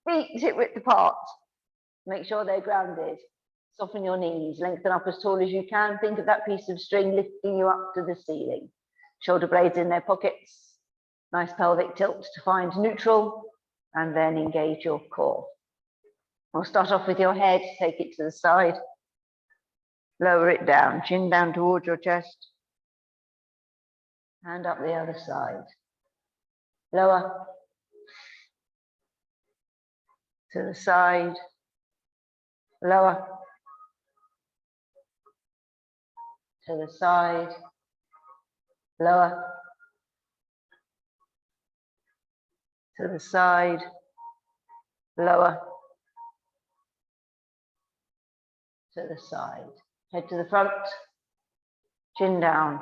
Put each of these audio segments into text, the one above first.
Feet hip width apart. Make sure they're grounded. Soften your knees, lengthen up as tall as you can. Think of that piece of string lifting you up to the ceiling. Shoulder blades in their pockets. Nice pelvic tilt to find neutral, and then engage your core. We'll start off with your head, take it to the side. Lower it down, chin down towards your chest. Hand up the other side. Lower. To the side. Lower. To the side. Lower. To the side. Lower. To the side. Head to the front. Chin down.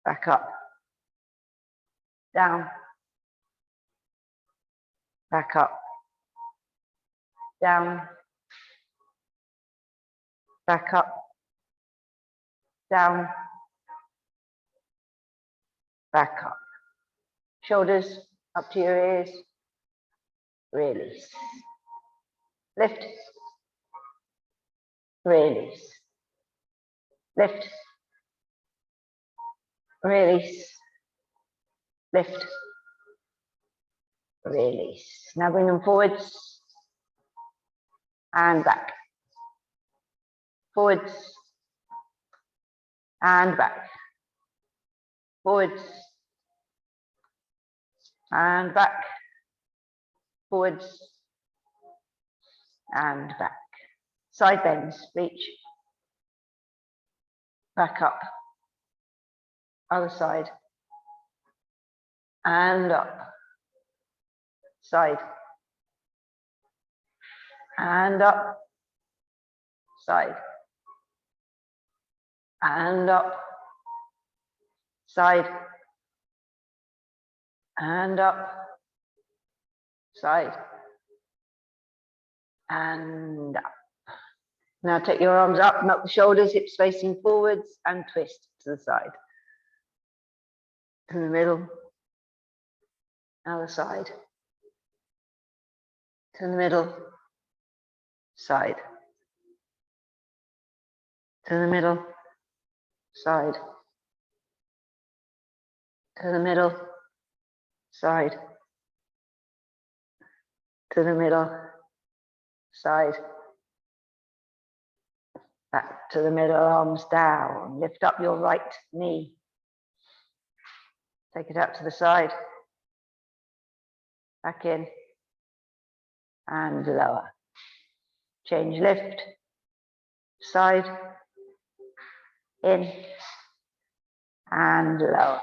Back up. Down. Back up. Down. Back up. Down. Back up. Shoulders up to your ears. Release. Lift. Release. Lift. Release. Lift. Release. Now bring them forwards and back. Forwards and back. Forwards and back. Forwards and back. Side bends, reach. Back up. Other side. And up. Side. And up. Side. And up. Side. And up. Side. And up. Now take your arms up, melt the shoulders, hips facing forwards, and twist to the side. To the middle. Other side. To the middle. Side. To the middle. Side. To the middle. Side. To the middle. Side. Back to the middle, arms down. Lift up your right knee. Take it out to the side. Back in. And lower. Change lift. Side. In. And lower.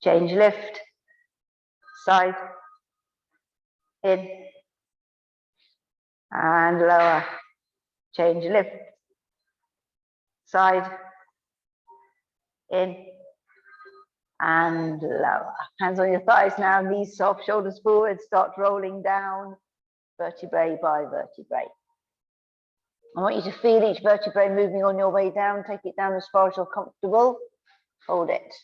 Change lift. Side. In. And lower. Change lift. Side. In. And lower. Hands on your thighs now, knees soft, shoulders forward, start rolling down, vertebrae by vertebrae. I want you to feel each vertebrae moving on your way down. Take it down as far as you're comfortable. Hold it.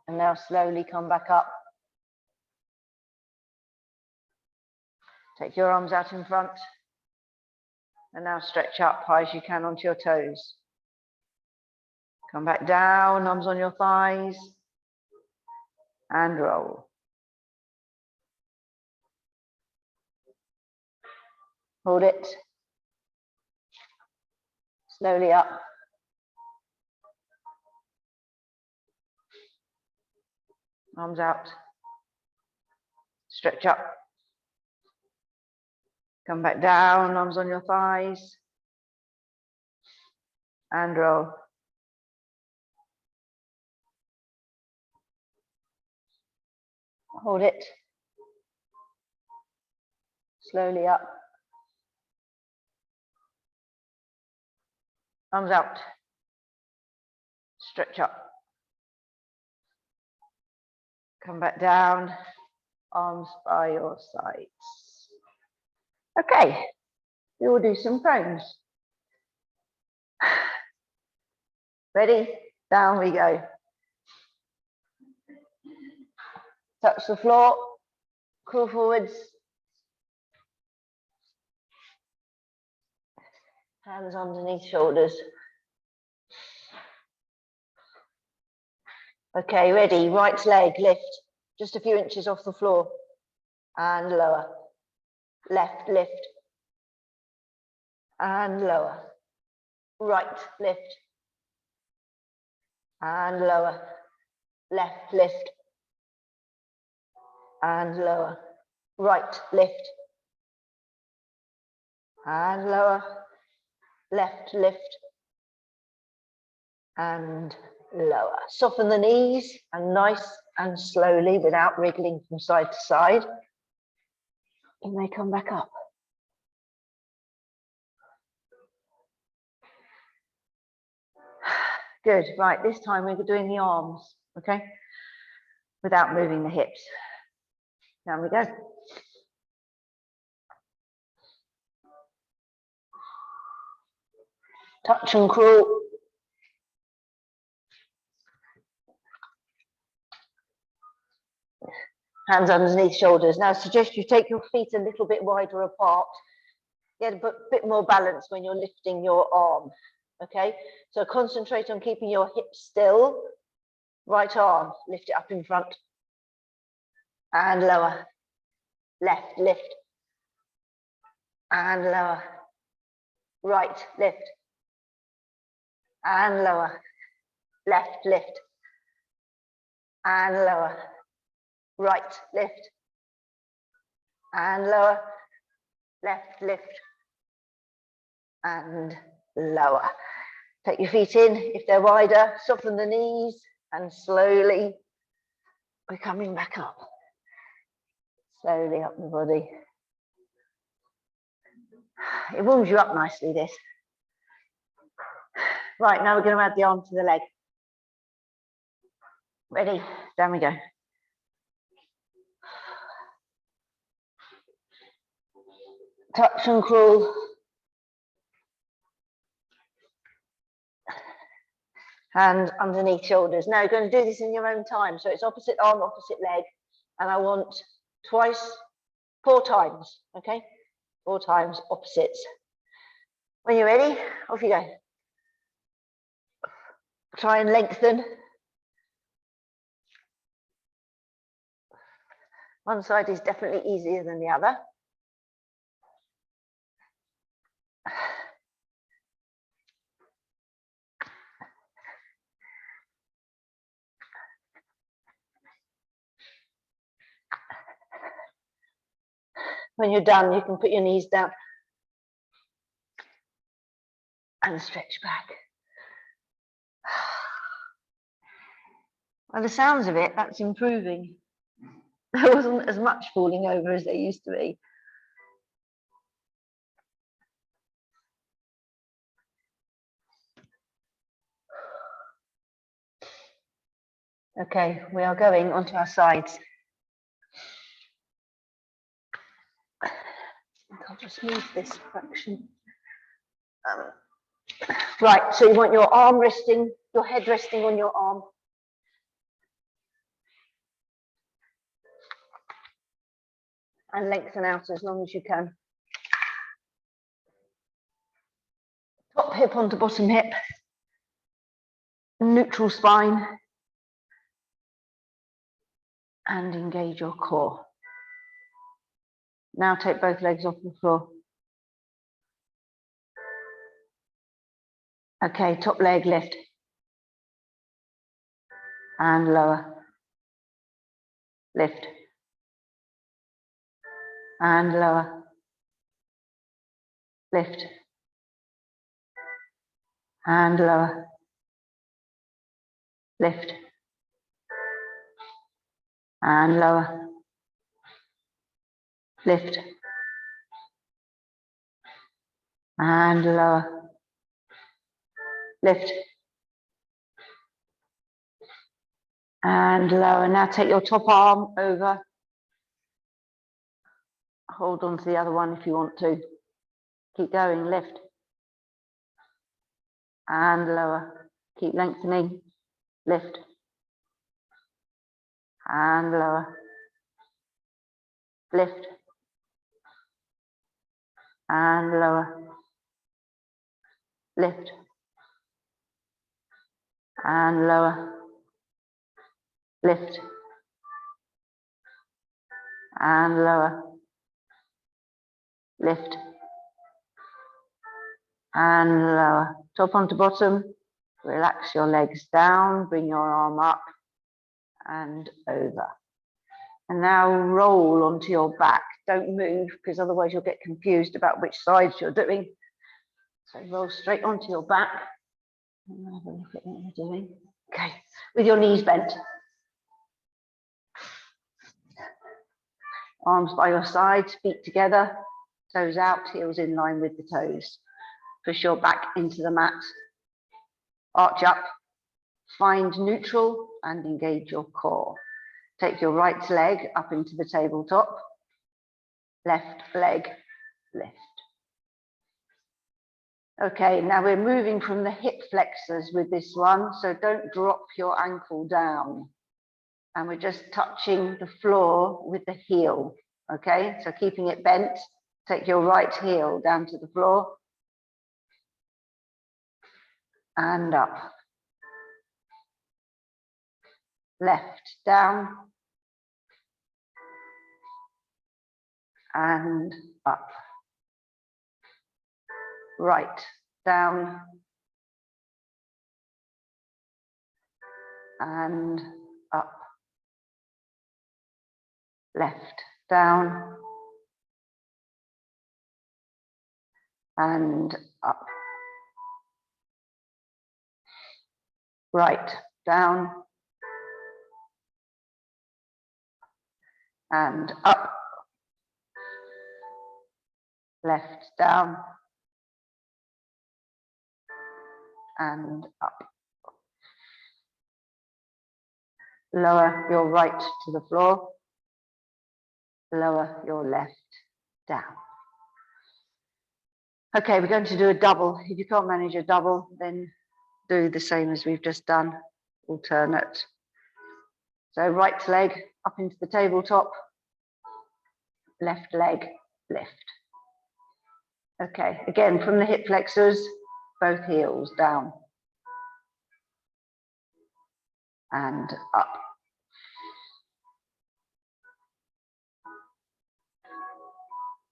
And now slowly come back up. Take your arms out in front. And now stretch up high as you can onto your toes. Come back down, arms on your thighs. And roll. Hold it. Slowly up. Arms out. Stretch up. Come back down, arms on your thighs. And roll. Hold it. Slowly up. Arms out. Stretch up. Come back down, arms by your sides. Okay, we will do some prones. Ready? Down we go. Touch the floor, Crawl forwards. Hands underneath shoulders. Okay, ready. Right leg lift. Just a few inches off the floor. And lower. Left lift. And lower. Right lift. And lower. Left lift. And lower. Right lift. And lower. Left lift. And lower. Soften the knees and nice and slowly without wriggling from side to side. You may come back up. Good, right, this time we're doing the arms, okay? Without moving the hips. Down we go. Touch and crawl. Hands underneath shoulders. Now I suggest you take your feet a little bit wider apart. Get a bit more balance when you're lifting your arm, okay? So concentrate on keeping your hips still. Right arm, lift it up in front. And lower. Left lift. And lower. Right lift. And lower. Left lift. And lower. Right lift. And lower. Left lift. And lower. Take your feet in if they're wider, soften the knees, and slowly we're coming back up. Slowly up the body. It warms you up nicely, this. Right, now we're going to add the arm to the leg. Ready? Down we go. Touch and crawl. Hand underneath shoulders. Now you're going to do this in your own time. So it's opposite arm, opposite leg. And I want twice, 4 times, okay? 4 times opposites. When you're ready, off you go. Try and lengthen. One side is definitely easier than the other. When you're done, you can put your knees down and stretch back. By the sounds of it, that's improving. There wasn't as much falling over as there used to be. Okay, we are going onto our sides. I'll just move this fraction. Right, so you want your arm resting, your head resting on your arm. And lengthen out as long as you can. Top hip onto bottom hip. Neutral spine. And engage your core. Now take both legs off the floor. Okay, top leg lift. And lower. Lift. And lower. Lift. And lower. Lift. And lower. Lift. And lower. Lift. And lower. Now take your top arm over. Hold on to the other one if you want to. Keep going, lift. And lower. Keep lengthening, lift. And lower. lift, and lower, lift, and lower, lift, and lower, lift, and lower. Top onto bottom, relax your legs down, bring your arm up and over. And now roll onto your back. Don't move, because otherwise you'll get confused about which sides you're doing. So roll straight onto your back. And have a look at what you're doing. Okay, with your knees bent. Arms by your sides, feet together, toes out, heels in line with the toes. Push your back into the mat. Arch up, find neutral and engage your core. Take your right leg up into the tabletop. Left leg, lift. Okay, now we're moving from the hip flexors with this one, so don't drop your ankle down. And we're just touching the floor with the heel, okay? So keeping it bent, take your right heel down to the floor and up. Left down and up. Right down and up. Left down and up. Right down and up. Left down and up. Lower your right to the floor. Lower your left down. Okay, we're going to do a double. If you can't manage a double, then do the same as we've just done, alternate. So right leg up into the tabletop, left leg lift. Okay, again from the hip flexors, both heels down and up.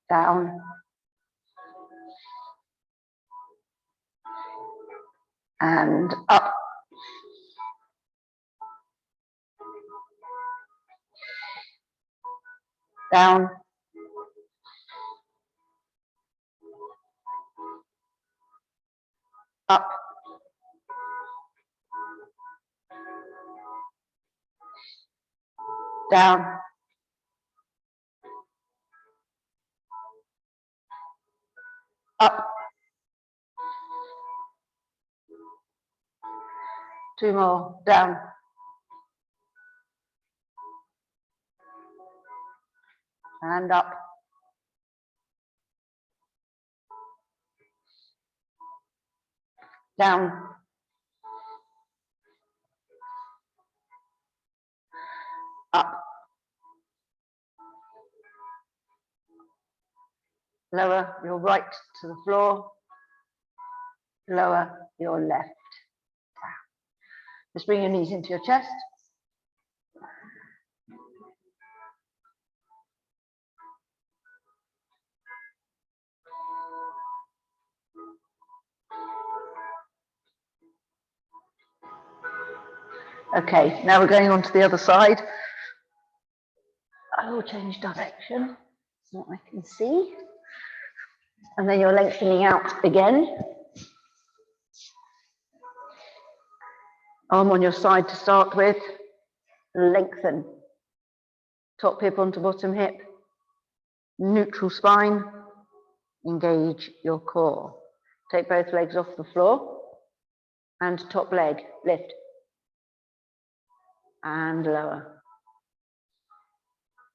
Down and up. Down up. Down up. Two more. Down and up. Down up. Lower your right to the floor. Lower your left. Just bring your knees into your chest. Okay, now we're going on to the other side. I will change direction so I can see. And then you're lengthening out again. Arm on your side to start with. Lengthen. Top hip onto bottom hip. Neutral spine. Engage your core. Take both legs off the floor. And top leg, lift. And lower.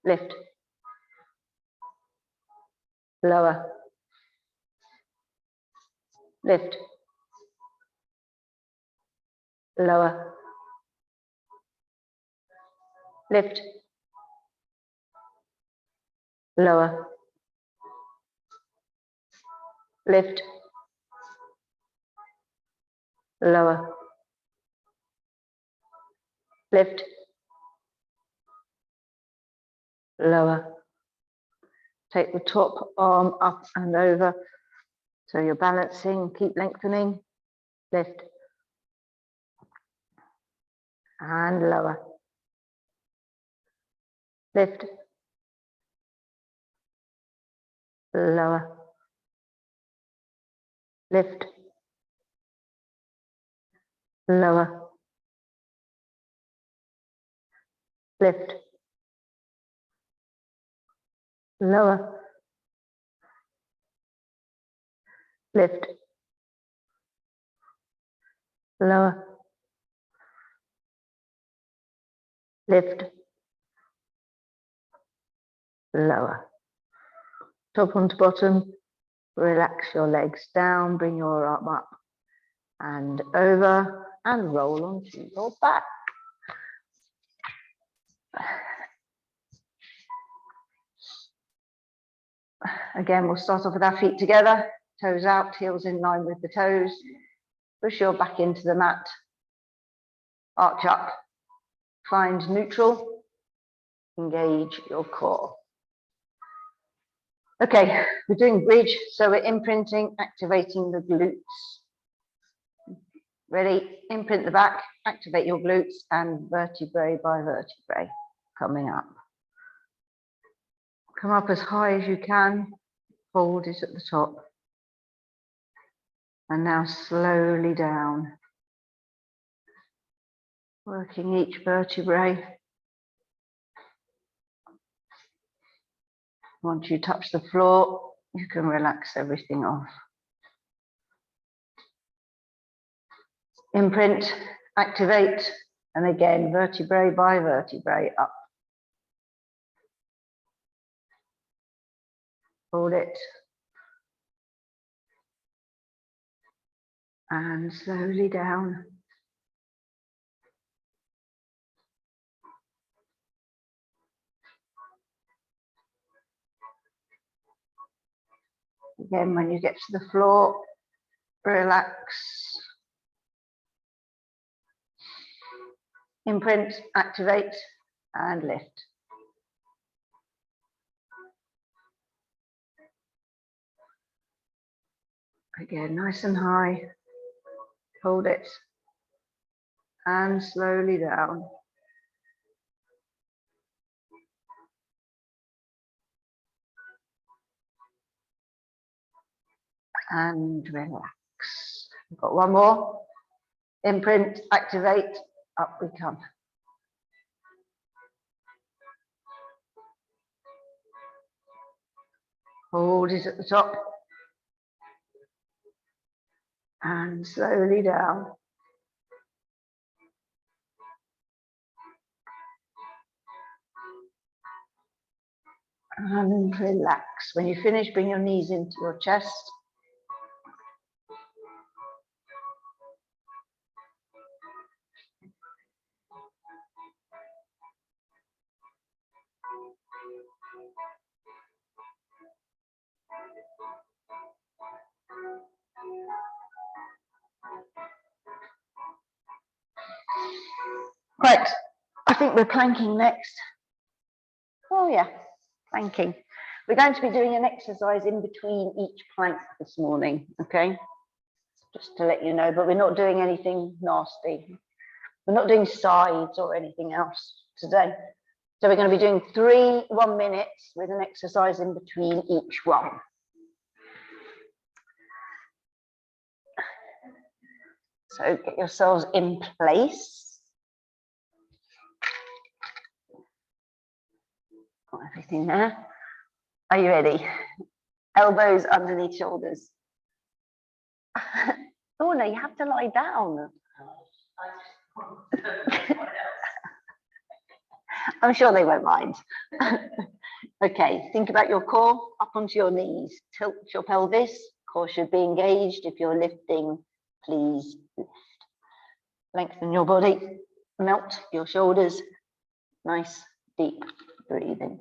Lift. Lower. Lift. Lower. Lift. lower, lift, lower, lift, lower. Take the top arm up and over. So you're balancing, keep lengthening, lift, and lower, lift, lower, lift, lower, lift, lower, lift, lower, lift, lower. Top onto bottom, relax your legs down, bring your arm up and over and roll onto your back. Again, we'll start off with our feet together, toes out, heels in line with the toes. Push your back into the mat, arch up, find neutral, engage your core. Okay, we're doing bridge, so we're imprinting, activating the glutes. Ready? Imprint the back, activate your glutes, and vertebrae by vertebrae coming up. Come up as high as you can, hold it at the top. And now slowly down, working each vertebrae. Once you touch the floor, you can relax everything off. Imprint, activate, and again, vertebrae by vertebrae up. Hold it. And slowly down. Again, when you get to the floor, relax. Imprint, activate, and lift. Again, nice and high. Hold it. And slowly down. And relax. We've got one more. Imprint, activate, up we come. Hold it at the top. And slowly down. And relax. When you finish, bring your knees into your chest. Right, I think we're planking next. Oh yeah, planking. We're going to be doing an exercise in between each plank this morning, okay? Just to let you know, but we're not doing anything nasty. We're not doing sides or anything else today. So we're going to be doing 3 1 minutes with an exercise in between each one. So get yourselves in place. Got everything there. Are you ready? Elbows underneath shoulders. Oh no, you have to lie down. I'm sure they won't mind. Okay, think about your core, up onto your knees. Tilt your pelvis, core should be engaged. If you're lifting, please lift. Lengthen your body, melt your shoulders. Nice, deep breathing.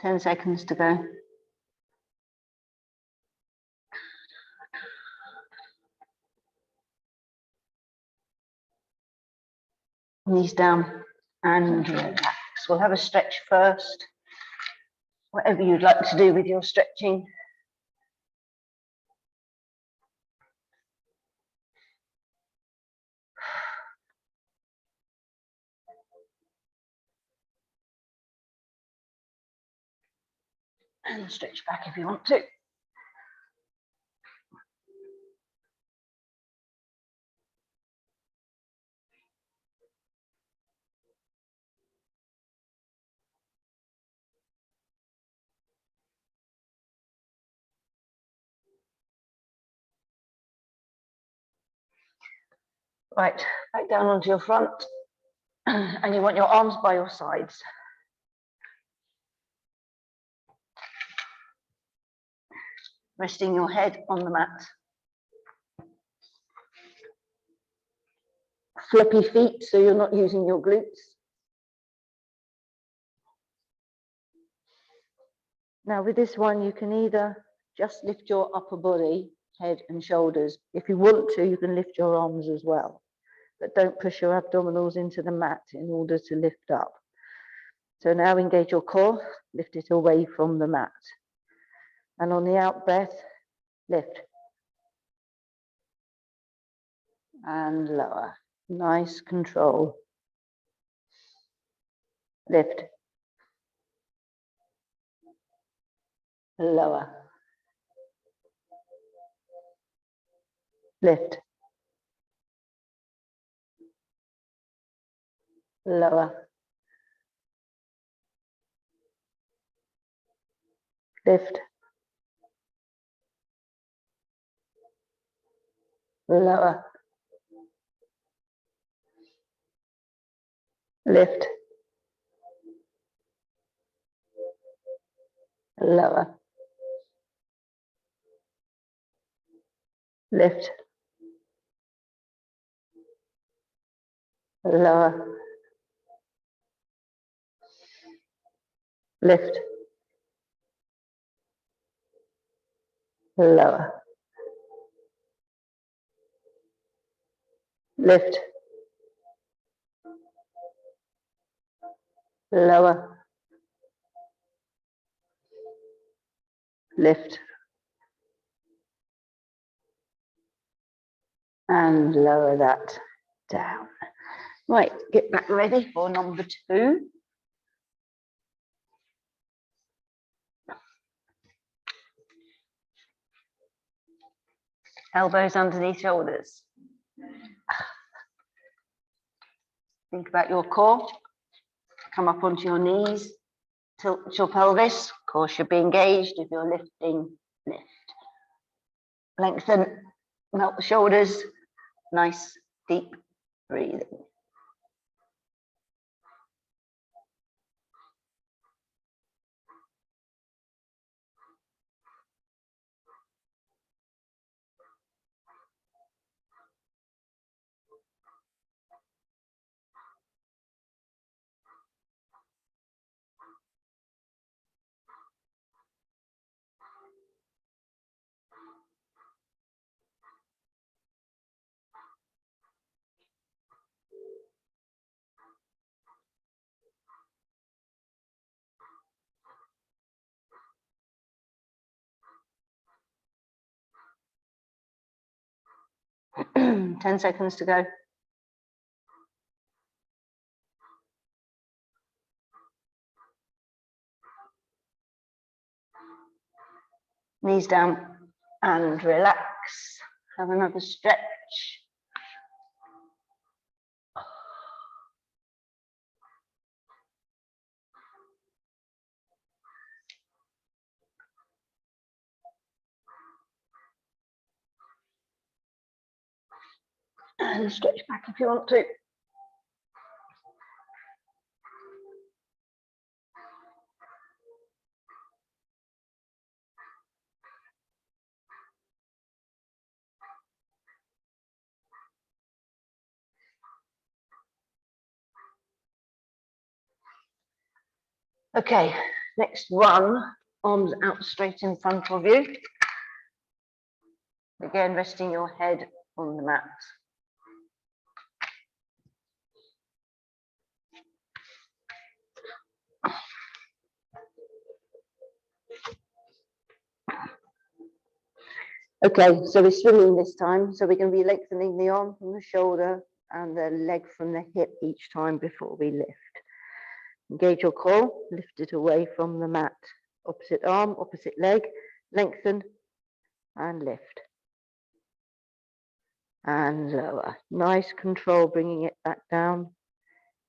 10 seconds to go. Knees down and relax. We'll have a stretch first. Whatever you'd like to do with your stretching. And stretch back if you want to. Right, back down onto your front. And you want your arms by your sides. Resting your head on the mat. Floppy feet, so you're not using your glutes. Now with this one, you can either just lift your upper body, head and shoulders. If you want to, you can lift your arms as well. But don't push your abdominals into the mat in order to lift up. So now engage your core, lift it away from the mat. And on the out breath, lift. And lower. Nice control. Lift. Lower. Lift. Lower. Lift. Lower. Lift. Lower. Lift. Lower. Lift. Lower. Lift. Lower. Lift. And lower that down. Right, get back ready for number 2. Elbows underneath shoulders. Think about your core. Come up onto your knees. Tilt your pelvis. Core should be engaged. If you're lifting, lift. Lengthen, melt the shoulders. Nice, deep breathing. Ten seconds to go. Knees down and relax. Have another stretch. And stretch back if you want to. Okay, Next one, arms out straight in front of you. Again, resting your head on the mat. Okay, so we're swinging this time. So we're going to be lengthening the arm from the shoulder and the leg from the hip each time before we lift. Engage your core, lift it away from the mat. Opposite arm, opposite leg, lengthen and lift. And lower. Nice control, bringing it back down.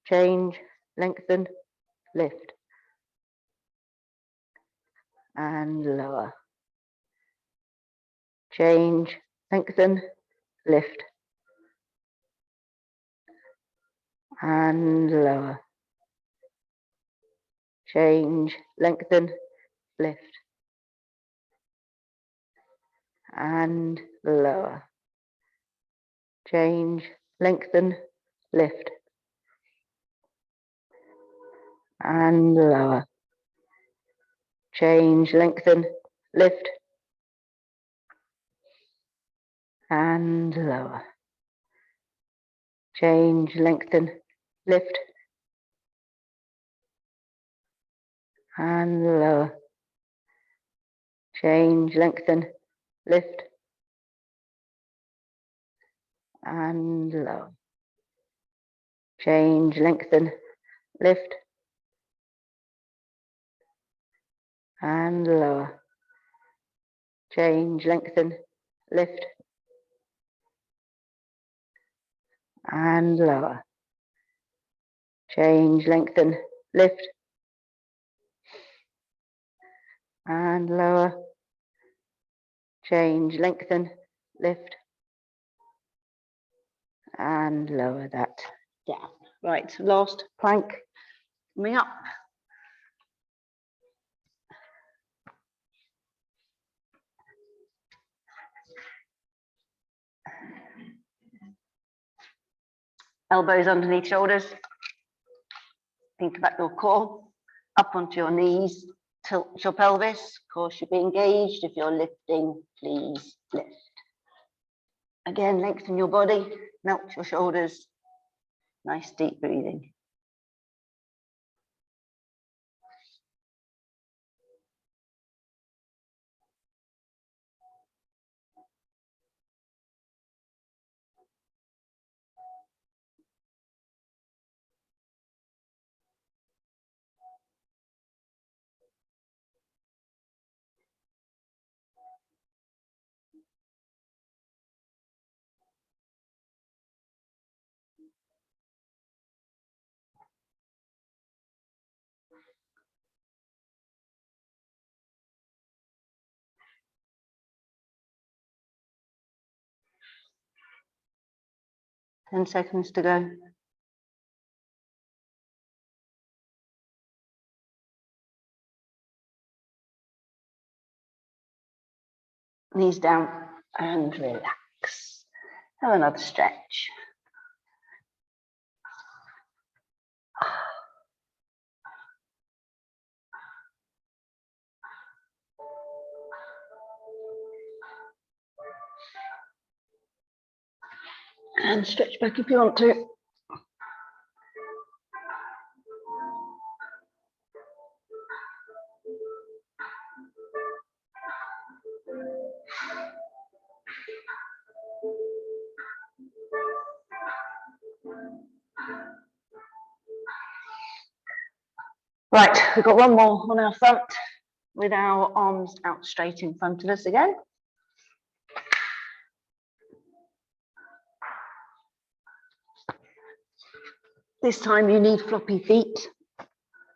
Change, lengthen, lift. And lower. Change, lengthen, lift. And lower. Change, lengthen, lift. And lower. Change, lengthen, lift. And lower. Change, lengthen, lift. And lower. Change, lengthen, lift. And lower. Change, lengthen, lift. And lower. Change, lengthen, lift. And lower. Change, lengthen, lift. And lower. Change, lengthen, lift. And lower. Change, lengthen, lift. And lower that down. Right, last plank. Coming up. Elbows underneath shoulders. Think about your core. Up onto your knees. Tilt your pelvis. Core should be engaged. If you're lifting, please lift. Again, lengthen your body. Melt your shoulders. Nice deep breathing. Ten seconds to go. Knees down and relax. Have another stretch. And stretch back if you want to. Right, we've got one more on our front with our arms out straight in front of us again. This time you need floppy feet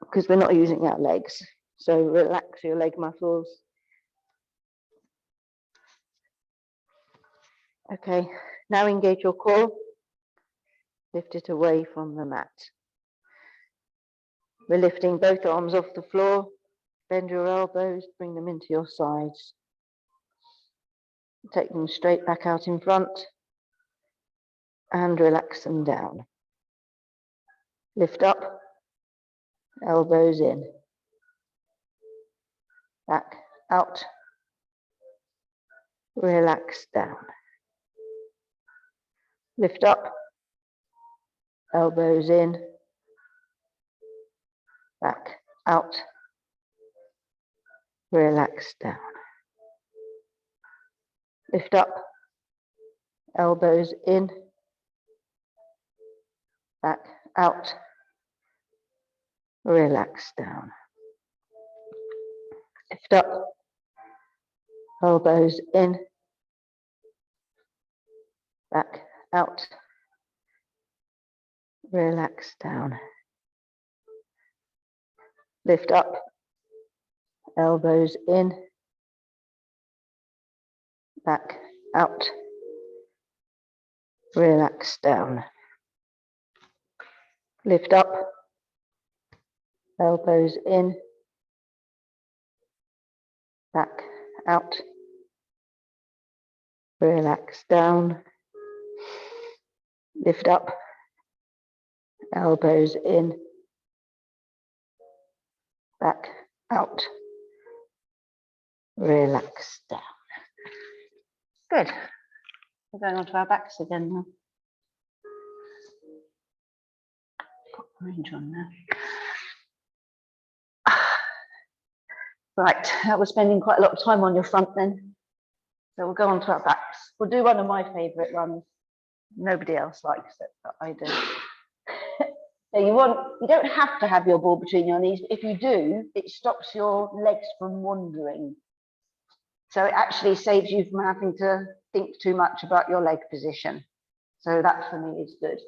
because we're not using our legs. So relax your leg muscles. Okay, now engage your core. Lift it away from the mat. We're lifting both arms off the floor. Bend your elbows, bring them into your sides. Take them straight back out in front and relax them down. Lift up, elbows in. back, out, relax down. Lift up, elbows in, back, out, relax down. Lift up, elbows in, back, out, relax down. Lift up, elbows in, back, out, relax down. Lift up, elbows in, back, out, relax down. Lift up, elbows in, back, out, relax down. Lift up, elbows in, back, out, relax down. Good. We're going on to our backs again now. Put orange on there. Right, we're spending quite a lot of time on your front then. So we'll go on to our backs. We'll do one of my favourite ones. Nobody else likes it, but I do. So you don't have to have your ball between your knees. If you do, it stops your legs from wandering. So it actually saves you from having to think too much about your leg position. So that for me is good.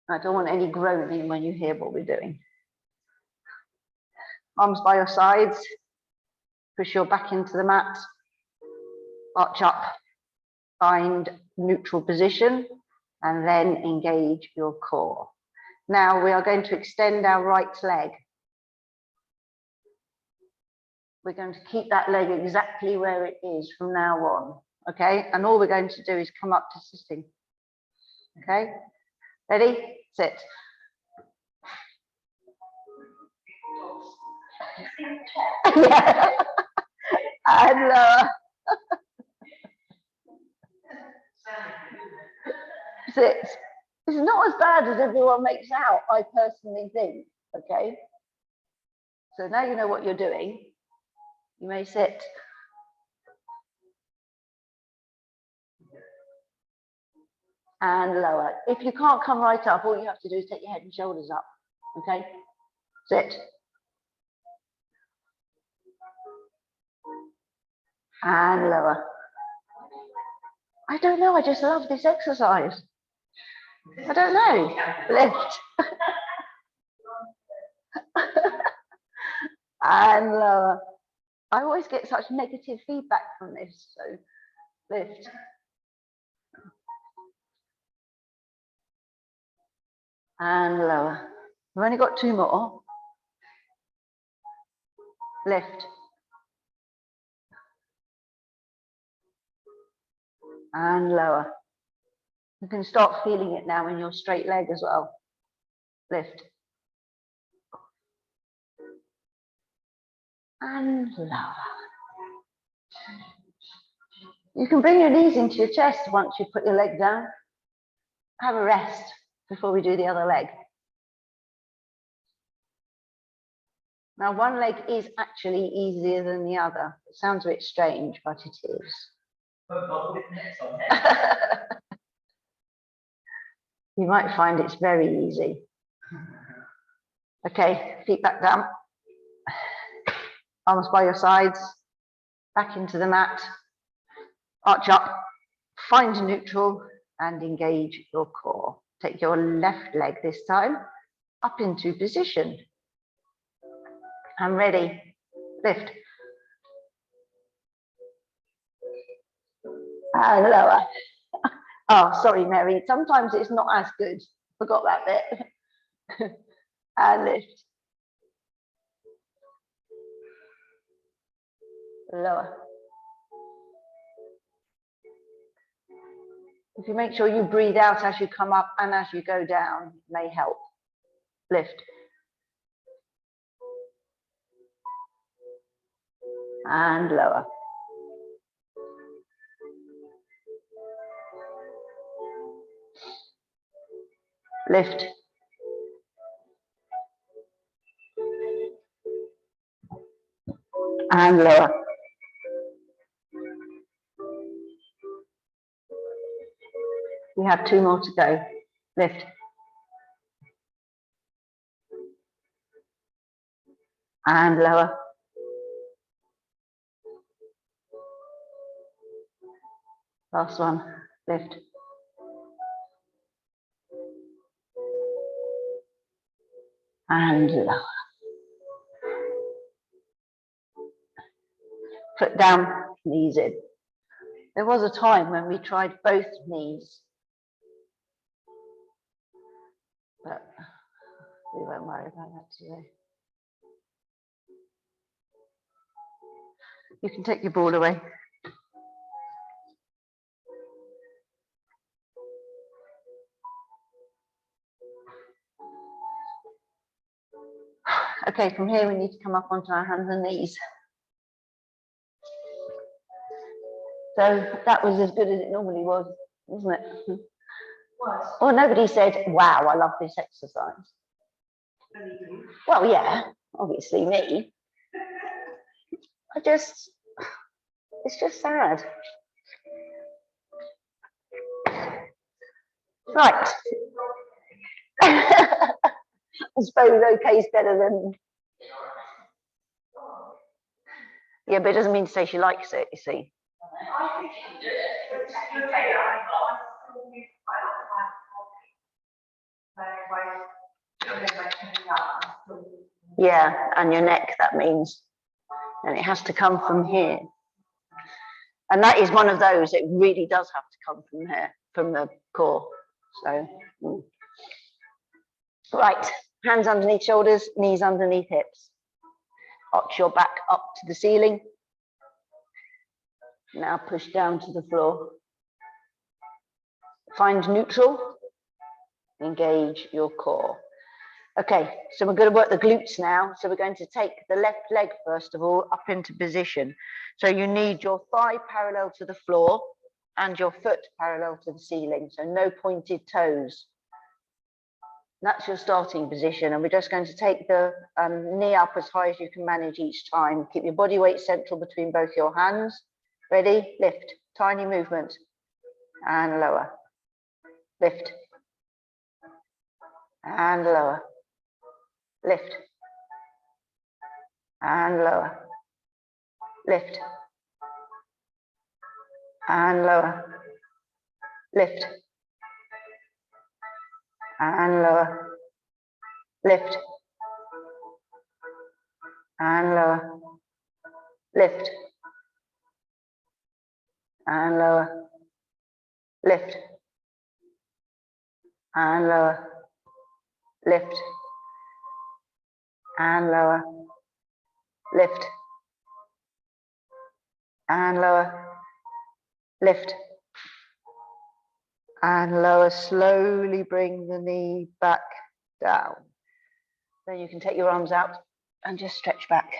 I don't want any groaning when you hear what we're doing. Arms by your sides. Push your back into the mat. Arch up. Find neutral position. And then engage your core. Now we are going to extend our right leg. We're going to keep that leg exactly where it is from now on, okay? And all we're going to do is come up to sitting, okay? Ready? Sit. Yeah. And lower. Sit. It's not as bad as everyone makes out, I personally think, okay? So now you know what you're doing. You may sit. And lower. If you can't come right up, all you have to do is take your head and shoulders up, okay? Sit. And lower. I don't know, I just love this exercise. I don't know. Lift. And lower. I always get such negative feedback from this, so lift. And lower. We've only got 2 more. Lift. And lower. You can start feeling it now in your straight leg as well. Lift. And lower. You can bring your knees into your chest once you put your leg down. Have a rest before we do the other leg. Now, one leg is actually easier than the other. It sounds a bit strange, but it is. You might find it's very easy. Okay, feet back down. Arms by your sides. Back into the mat. Arch up. Find neutral and engage your core. Take your left leg this time up into position. I'm ready. Lift. And lower. Oh, sorry, Mary. Sometimes it's not as good. Forgot that bit. And lift. Lower. If you make sure you breathe out as you come up and as you go down, it may help. Lift. and lower. Lift. And lower. We have 2 more to go. Lift. And lower. Last one. Lift. And lower. Foot down, knees in. There was a time when we tried both knees, but we won't worry about that today. You can take your ball away. Okay, from here we need to come up onto our hands and knees. So that was as good as it normally was, wasn't it? Well, nobody said, wow, I love this exercise. Well, yeah, obviously me. It's just sad. Right. I suppose okay is better than. Yeah, but it doesn't mean to say she likes it, you see. Yeah, and your neck, that means. And it has to come from here. And that is one of those, it really does have to come from here, from the core. So, right, hands underneath shoulders, knees underneath hips. Arch your back up to the ceiling. Now push down to the floor. Find neutral. Engage your core. Okay, so we're going to work the glutes now. So we're going to take the left leg, first of all, up into position. So you need your thigh parallel to the floor and your foot parallel to the ceiling. So no pointed toes. That's your starting position. And we're just going to take the knee up as high as you can manage each time. Keep your body weight central between both your hands. Ready? Lift. Tiny movement. And lower. Lift. And lower. Lift. And lower. Lift. And lower. Lift. And lower. Lift. And lower. Lift. And lower. Lift. And lower. Lift. And lower. Lift. And lower. Lift. And lower. Slowly bring the knee back down. Then you can take your arms out and just stretch back.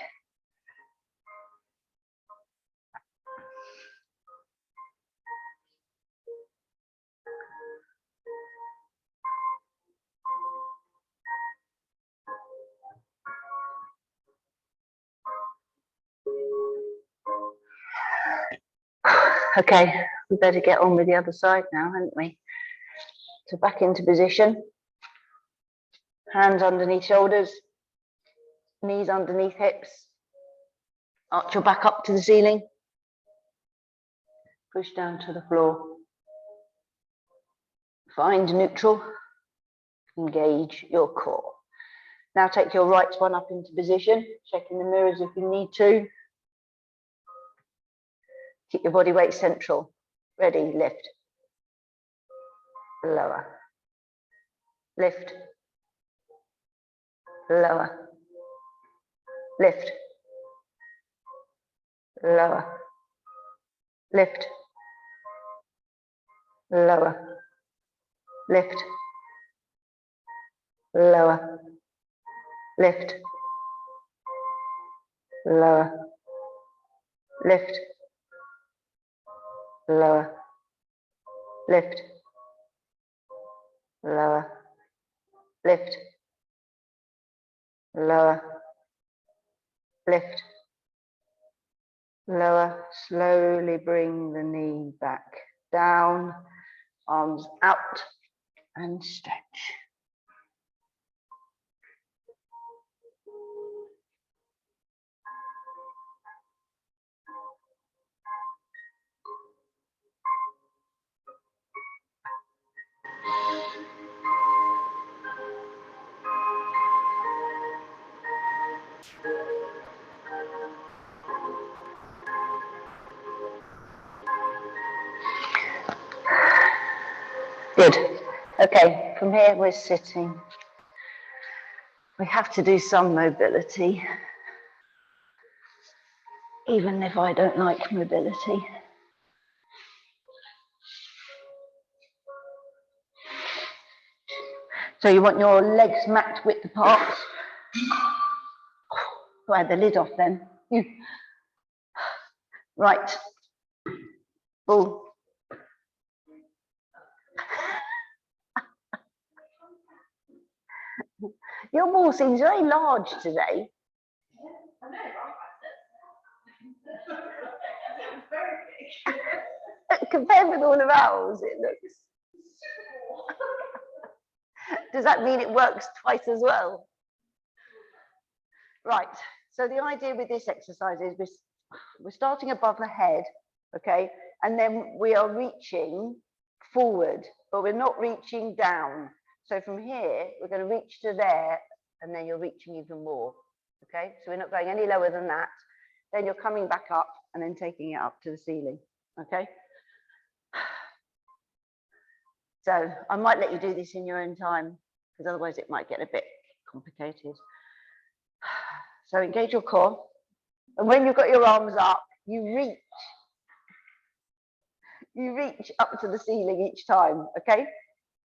Okay, we better get on with the other side now, haven't we? So back into position. Hands underneath shoulders. Knees underneath hips. Arch your back up to the ceiling. Push down to the floor. Find neutral. Engage your core. Now take your right one up into position. Check in the mirrors if you need to. Keep your body weight central. Ready, lift. Lower. Lift. Lower. Lift. Lower. Lift. Lower. Lift. Lower. Lift. Lower. lift, lower, lift, lower, lift, lower, lift, lower. Slowly bring the knee back down, arms out and stretch. Good. Okay, from here we're sitting. We have to do some mobility, even if I don't like mobility. So you want your legs mat width apart. I had the lid off then. Right. Ball. Your ball seems very large today. I know, compared with all of ours, it looks. Does that mean it works twice as well? Right. So the idea with this exercise is we're starting above the head, okay? And then we are reaching forward, but we're not reaching down. So from here, we're going to reach to there, and then you're reaching even more, okay? So we're not going any lower than that. Then you're coming back up and then taking it up to the ceiling, okay? So I might let you do this in your own time, because otherwise it might get a bit complicated. So engage your core. And when you've got your arms up, you reach up to the ceiling each time, okay?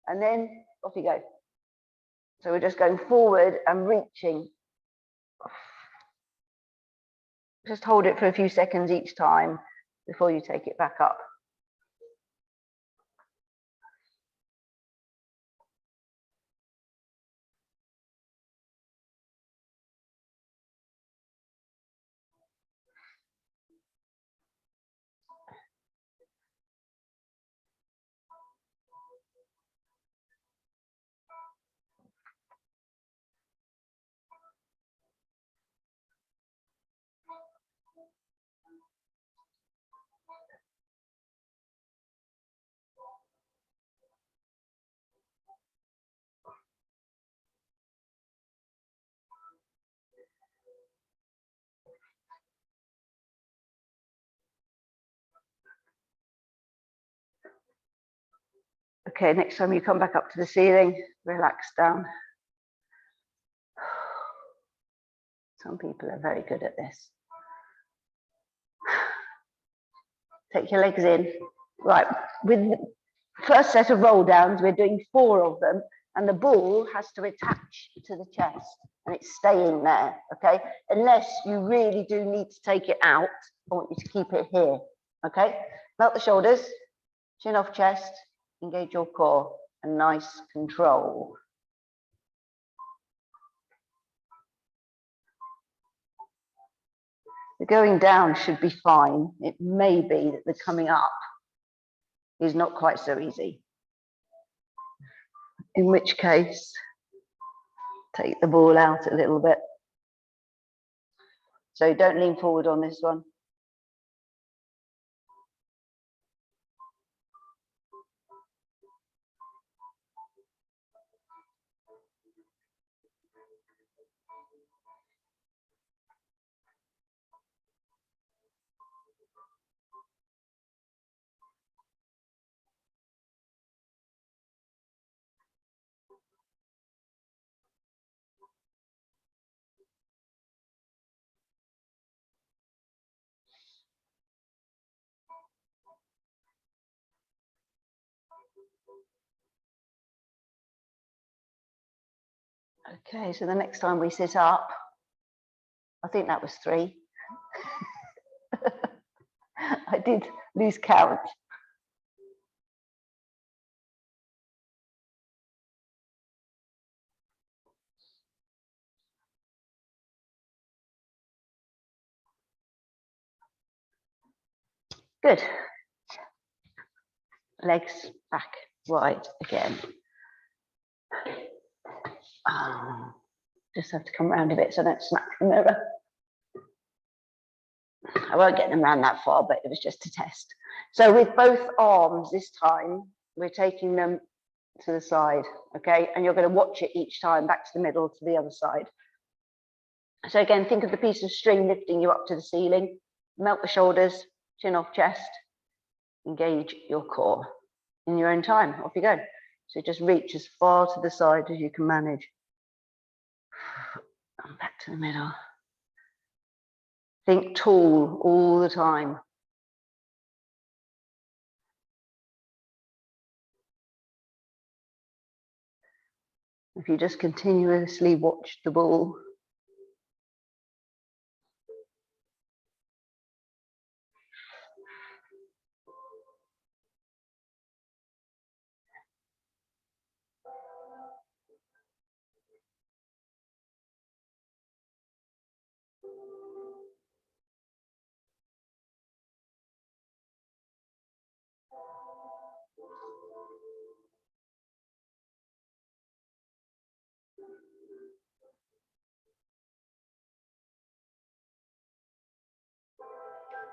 And then off you go. So we're just going forward and reaching. Just hold it for a few seconds each time before you take it back up. Okay, next time you come back up to the ceiling, relax down. Some people are very good at this. Take your legs in. Right, with the first set of roll downs, we're doing 4 of them, and the ball has to attach to the chest, and it's staying there, okay? Unless you really do need to take it out, I want you to keep it here, okay? Melt the shoulders, chin off chest, engage your core, and nice control. The going down should be fine. It may be that the coming up is not quite so easy. In which case, take the ball out a little bit. So don't lean forward on this one. Okay, so the next time we sit up, I think that was 3. I did lose count. Good. Legs back wide again. Just have to come around a bit so I don't smack the mirror. I won't get them around that far, but it was just a test. So with both arms this time, we're taking them to the side, okay? And you're going to watch it each time, back to the middle, to the other side. So again, think of the piece of string lifting you up to the ceiling. Melt the shoulders, chin off chest. Engage your core. In your own time, off you go. So just reach as far to the side as you can manage. And back to the middle. Think tall all the time. If you just continuously watch the ball.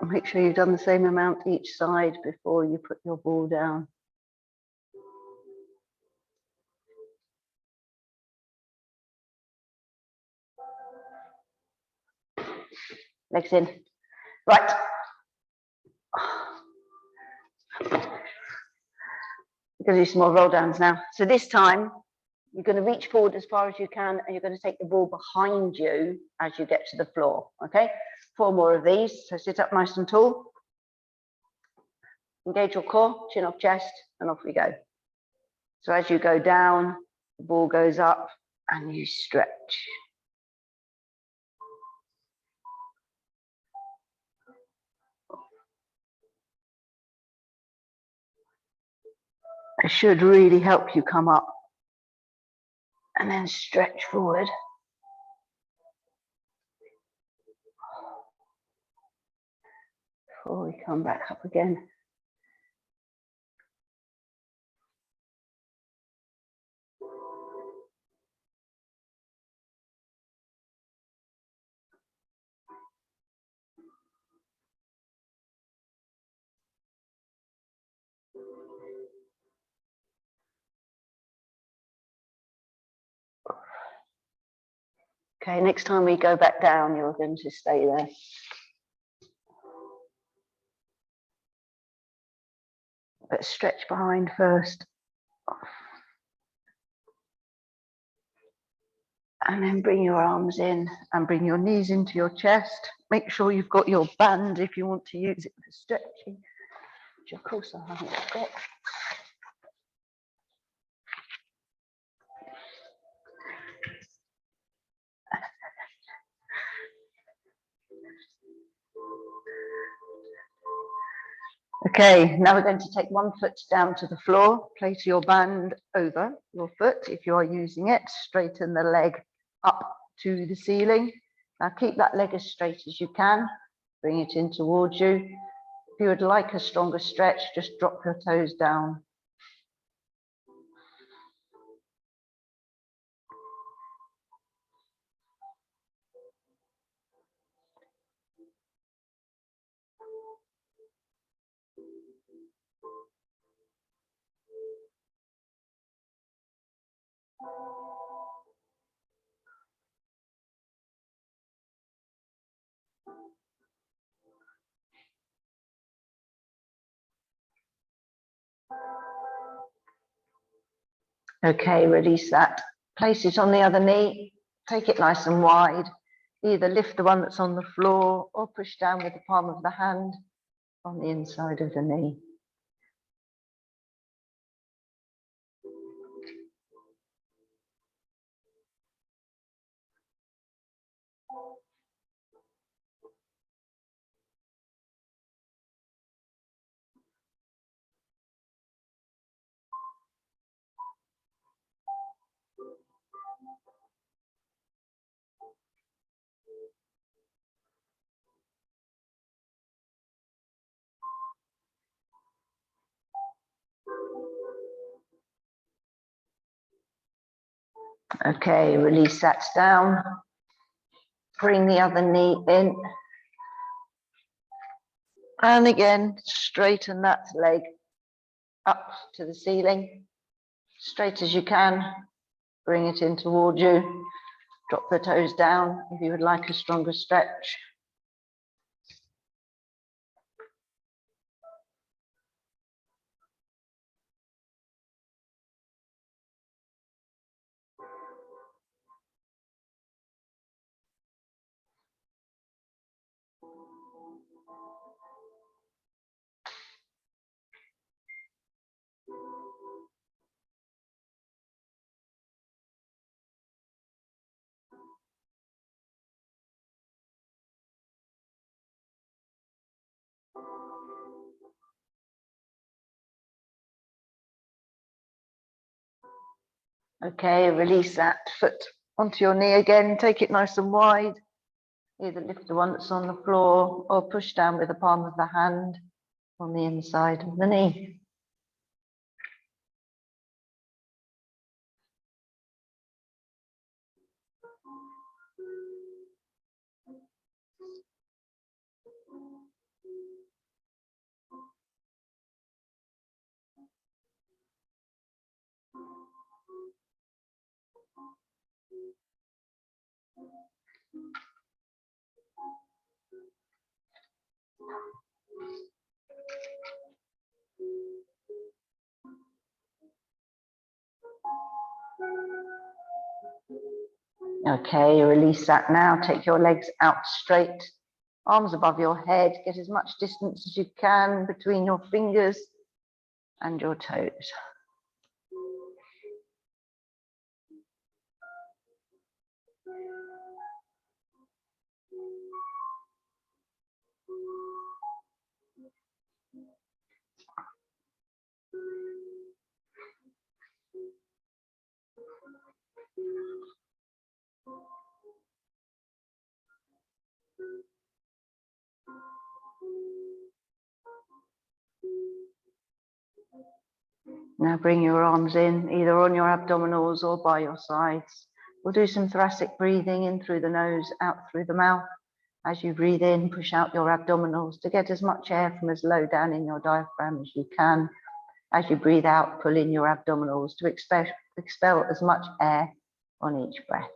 Make sure you've done the same amount each side before you put your ball down. Legs in. Right. We're going to do some more roll downs now. So this time, you're going to reach forward as far as you can, and you're going to take the ball behind you as you get to the floor, okay? 4 more of these. So sit up nice and tall. Engage your core, chin off chest, and off we go. So as you go down, the ball goes up, and you stretch. It should really help you come up and then stretch forward. Before we come back up again. Okay, next time we go back down, you're going to stay there. But stretch behind first. And then bring your arms in and bring your knees into your chest. Make sure you've got your band if you want to use it for stretching, which of course I haven't got. Okay, now we're going to take one foot down to the floor. Place your band over your foot if you are using it. Straighten the leg up to the ceiling. Now keep that leg as straight as you can. Bring it in towards you. If you would like a stronger stretch, just drop your toes down. Okay, release that. Place it on the other knee. Take it nice and wide. Either lift the one that's on the floor or push down with the palm of the hand on the inside of the knee. Okay, release that down. Bring the other knee in. And again, straighten that leg up to the ceiling, straight as you can. Bring it in towards you. Drop the toes down if you would like a stronger stretch. Okay, release that foot onto your knee again. Take it nice and wide. Either lift the one that's on the floor or push down with the palm of the hand on the inside of the knee. Okay, release that now. Take your legs out straight, arms above your head. Get as much distance as you can between your fingers and your toes. Now bring your arms in, either on your abdominals or by your sides. We'll do some thoracic breathing in through the nose, out through the mouth. As you breathe in, push out your abdominals to get as much air from as low down in your diaphragm as you can. As you breathe out, pull in your abdominals to expel as much air on each breath.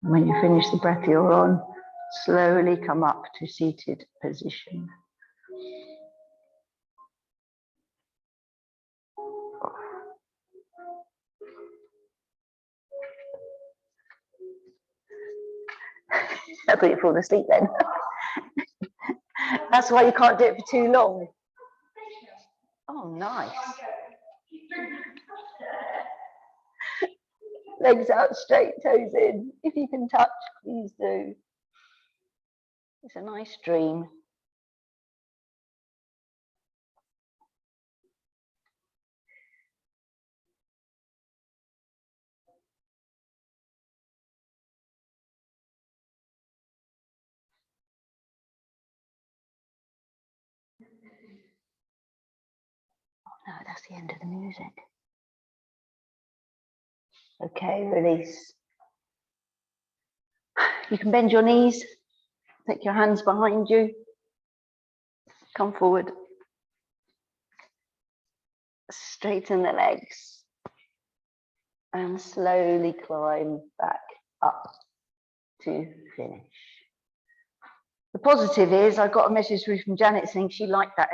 When you finish the breath you're on, slowly come up to seated position. I put you falling asleep then. That's why you can't do it for too long. Oh, nice. Legs out straight, toes in. If you can touch, please do. It's a nice dream. Oh no, that's the end of the music. Okay, release. You can bend your knees, take your hands behind you, come forward, straighten the legs, and slowly climb back up to finish. The positive is I got a message through from Janet saying she liked that